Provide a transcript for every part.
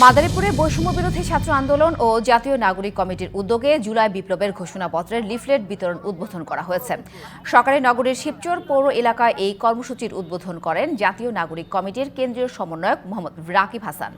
মাদারীপুরে বৈষম্য বিরোধী ছাত্র আন্দোলন ও জাতীয় নাগরিক কমিটির উদ্যোগে জুলাই বিপ্লবের ঘোষণাপত্রের লিফলেট বিতরণ উদ্বোধন করা হয়েছে। সকালে নগরীর শিবচর পৌর এলাকায় এই কর্মসূচির উদ্বোধন করেন জাতীয় নাগরিক কমিটির কেন্দ্রীয় সমন্বয়ক মোহাম্মদ রাকিব হাসান।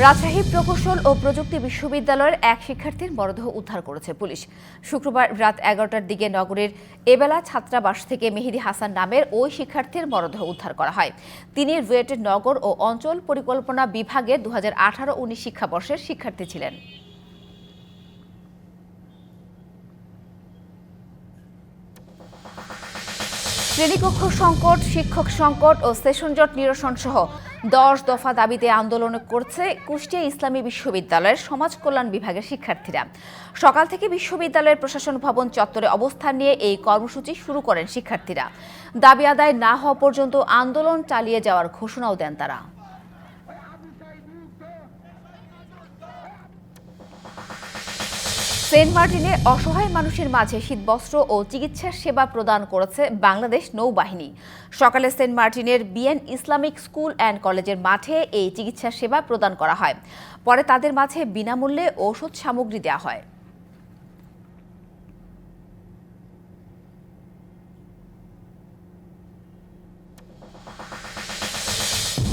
রাজশাহী প্রকৌশল ও প্রযুক্তি বিশ্ববিদ্যালয়ের এক শিক্ষার্থীর মরদেহ উদ্ধার করেছে পুলিশ। শুক্রবার রাত ১১টার দিকে নগরীর এবেলা ছাত্রাবাস থেকে মেহেদী হাসান নামের ওই শিক্ষার্থীর মরদেহ উদ্ধার করা হয়। তিনি রুয়েটের নগর ও অঞ্চল পরিকল্পনা বিভাগের ২০১৮-১৯ শিক্ষাবর্ষের শিক্ষার্থী ছিলেন। শ্রেণীকক্ষ সংকট, শিক্ষক সংকট ও সেশন জট নিরসন সহ ১০ দফা দাবিতে আন্দোলন করছে কুষ্টিয়া ইসলামী বিশ্ববিদ্যালয়ের সমাজ কল্যাণ বিভাগের শিক্ষার্থীরা। সকাল থেকে বিশ্ববিদ্যালয়ের প্রশাসন ভবন চত্বরে অবস্থান নিয়ে এই কর্মসূচি শুরু করেন শিক্ষার্থীরা। দাবি আদায় না হওয়া পর্যন্ত আন্দোলন চালিয়ে যাওয়ার ঘোষণাও দেন তারা। সেন্ট মার্টিনে অসহায় মানুষের মাঝে শীতবস্ত্র ও চিকিৎসা সেবা প্রদান করেছে বাংলাদেশ নৌবাহিনী। সকালে সেন্ট মার্টিনের বিএন ইসলামিক স্কুল অ্যান্ড কলেজের মাঠে এই চিকিৎসা সেবা প্রদান করা হয়। পরে তাদের মাঝে বিনামূল্যে ঔষধ সামগ্রী দেওয়া হয়।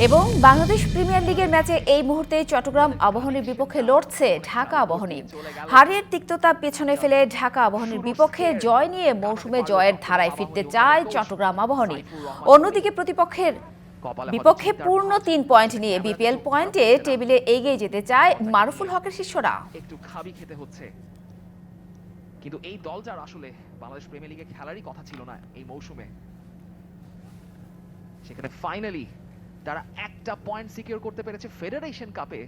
এবং বাংলাদেশ প্রিমিয়ার লিগের ম্যাচে এই মুহূর্তে চট্টগ্রাম আবাহনীর বিপক্ষে লড়ছে ঢাকা আবাহনী। হারের তিক্ততা পেছনে ফেলে ঢাকা আবাহনীর বিপক্ষে জয় নিয়ে মৌসুমে জয়ের ধারায় ফিরতে চায় চট্টগ্রাম আবাহনী। অন্যদিকে প্রতিপক্ষের বিপক্ষে পূর্ণ ৩ পয়েন্ট নিয়ে বিপিএল পয়েন্টে টেবিলে এগিয়ে যেতে চায় মারুফুল হকের শিষ্যরা। একটু খাবি খেতে হচ্ছে, কিন্তু এই দল যার আসলে বাংলাদেশ প্রিমিয়ার লিগে খেলারই কথা ছিল না এই মৌসুমে, সেখানে ফাইনালি তারা একটা পয়েন্ট সিকিউর করতে পেরেছে ফেডারেশন কাপে।